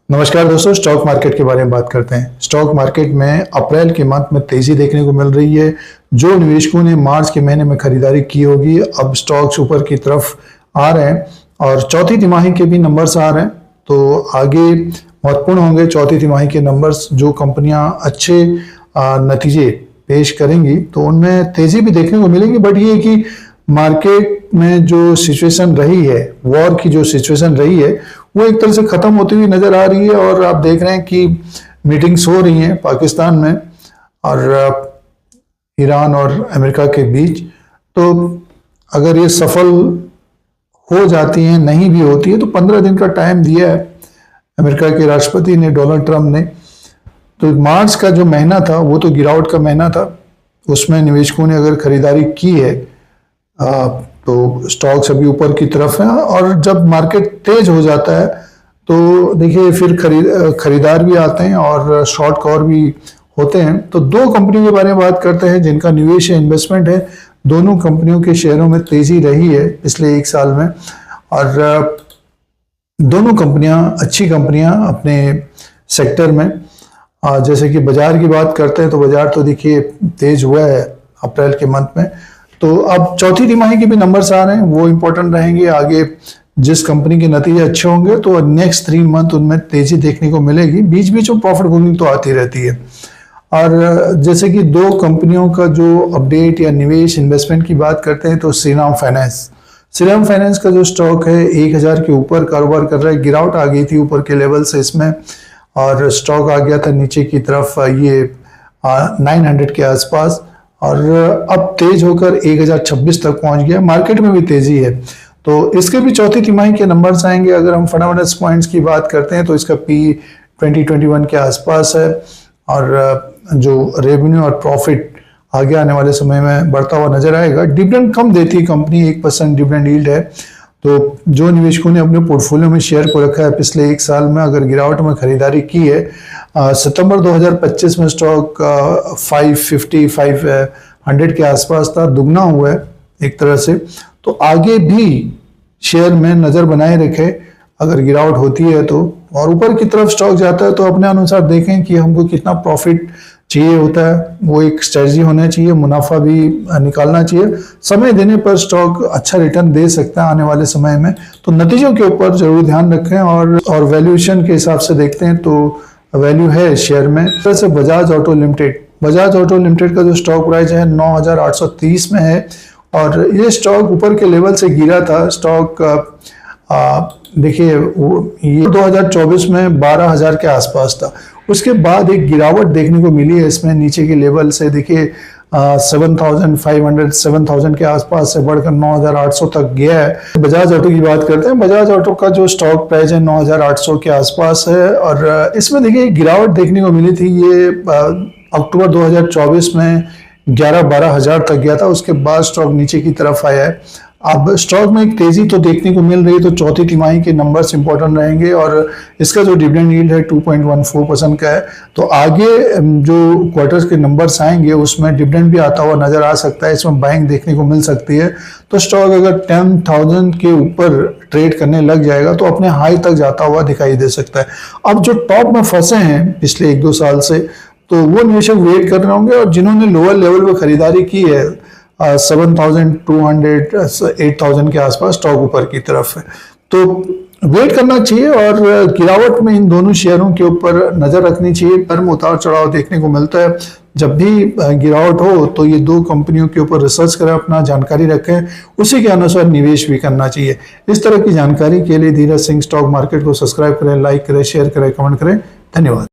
नमस्कार दोस्तों, stock market के बारे में बात करते हैं। स्टॉक मार्केट में अप्रैल के मंथ में तेजी देखने को मिल रही है। जो निवेशकों ने मार्च के महीने में खरीदारी की होगी, अब स्टॉक्स ऊपर की तरफ आ रहे हैं और चौथी तिमाही के भी नंबर्स आ रहे हैं, तो आगे महत्वपूर्ण होंगे चौथी तिमाही के नंबर्स। जो कंपनियां अच्छे नतीजे पेश करेंगी तो उनमें तेजी भी देखने को मिलेगी। बट ये कि मार्केट में जो सिचुएशन रही है, वॉर की जो सिचुएशन रही है, वो एक तरह से खत्म होती हुई नजर आ रही है। और आप देख रहे हैं कि मीटिंग्स हो रही हैं पाकिस्तान में और ईरान और अमेरिका के बीच। तो अगर ये सफल हो जाती हैं, नहीं भी होती है, तो 15 दिन का टाइम दिया है अमेरिका के राष्ट्रपति ने, डोनाल्ड ट्रंप ने। तो मार्च का जो महीना था वो तो गिरावट का महीना था, उसमें निवेशकों ने अगर खरीदारी की है तो स्टॉक्स अभी ऊपर की तरफ है। और जब मार्केट तेज हो जाता है तो देखिए फिर खरीदार भी आते हैं और शॉर्ट कवर भी होते हैं। तो दो कंपनियों के बारे में बात करते हैं जिनका निवेश है, इन्वेस्टमेंट है। दोनों कंपनियों के शेयरों में तेजी रही है पिछले एक साल में और दोनों कंपनियां अच्छी कंपनियां अपने सेक्टर में। जैसे कि बाजार की बात करते हैं तो बाजार तो देखिए तेज हुआ है अप्रैल के मंथ में। तो अब चौथी तिमाही के भी नंबर्स आ रहे हैं, वो इंपॉर्टेंट रहेंगे। आगे जिस कंपनी के नतीजे अच्छे होंगे तो नेक्स्ट 3 मंथ उनमें तेजी देखने को मिलेगी। बीच बीच में प्रॉफिट बुकिंग तो आती रहती है। और जैसे कि दो कंपनियों का जो अपडेट या निवेश इन्वेस्टमेंट की बात करते हैं तो श्रीराम फाइनेंस का जो स्टॉक है 1000 के ऊपर कारोबार कर रहा है। गिरावट आ गई थी ऊपर के लेवल से इसमें और स्टॉक आ गया था नीचे की तरफ, ये 900 के आसपास, और अब तेज होकर 1026 तक पहुंच गया। मार्केट में भी तेजी है, तो इसके भी चौथी तिमाही के नंबर्स आएंगे। अगर हम फंडामेंटल्स पॉइंट्स की बात करते हैं तो इसका पी 2021 के आसपास है और जो रेवेन्यू और प्रॉफिट आगे आने वाले समय में बढ़ता हुआ नजर आएगा। डिविडेंड कम देती है कंपनी, 1% डिविडेंड यील्ड है। तो जो निवेशकों ने अपने पोर्टफोलियो में शेयर को रखा है पिछले एक साल में, अगर गिरावट में खरीदारी की है, सितंबर 2025 में स्टॉक 550 के आसपास था, दुगना हुआ है एक तरह से। तो आगे भी शेयर में नजर बनाए रखें, अगर गिरावट होती है तो। और ऊपर की तरफ स्टॉक जाता है तो अपने अनुसार देखें कि हमको कितना प्रॉफिट चाहिए होता है, वो एक स्ट्रेटजी होना चाहिए, मुनाफा भी निकालना चाहिए। समय देने पर स्टॉक अच्छा रिटर्न दे सकता है आने वाले समय में। तो नतीजों के ऊपर जरूर ध्यान रखें और वैल्यूएशन के हिसाब से देखते हैं तो वैल्यू है शेयर में। जैसे बजाज ऑटो लिमिटेड का जो स्टॉक प्राइस है 9830 में है और ये स्टॉक ऊपर के लेवल से गिरा था। स्टॉक देखिए ये 2024 में 12000 के आसपास था, उसके बाद एक गिरावट देखने को मिली है इसमें नीचे के लेवल से। देखिए 7500 7000 के आसपास से बढ़कर 9800 तक गया है। बजाज ऑटो की बात करते हैं, बजाज ऑटो का जो स्टॉक प्राइस है 9800 के आसपास है और इसमें देखिए गिरावट देखने को मिली थी। ये अक्टूबर 2024 में 11-12 हजार तक गया था, उसके बाद स्टॉक नीचे की तरफ आया है। अब स्टॉक में एक तेजी तो देखने को मिल रही है, तो चौथी तिमाही के नंबर्स इंपॉर्टेंट रहेंगे और इसका जो डिविडेंड यील्ड है 2.14% का है। तो आगे जो क्वार्टर्स के नंबर्स आएंगे उसमें डिविडेंड भी आता हुआ नजर आ सकता है, इसमें बाइंग देखने को मिल सकती है। तो स्टॉक अगर 10,000 के ऊपर ट्रेड करने लग जाएगा तो अपने हाई तक जाता हुआ दिखाई दे सकता है। अब जो टॉप में फंसे हैं पिछले 1-2 साल से, तो वो निवेशक वेट कर रहे होंगे और जिन्होंने लोअर लेवल पर खरीदारी की है 7200 8000 के आसपास स्टॉक ऊपर की तरफ है, तो वेट करना चाहिए। और गिरावट में इन दोनों शेयरों के ऊपर नजर रखनी चाहिए। पर उतार चढ़ाव देखने को मिलता है, जब भी गिरावट हो तो ये दो कंपनियों के ऊपर रिसर्च करें, अपना जानकारी रखें, उसी के अनुसार निवेश भी करना चाहिए। इस तरह की जानकारी के लिए धीरज सिंह स्टॉक मार्केट को सब्सक्राइब करें, लाइक करें, शेयर करें, कमेंट करें। धन्यवाद।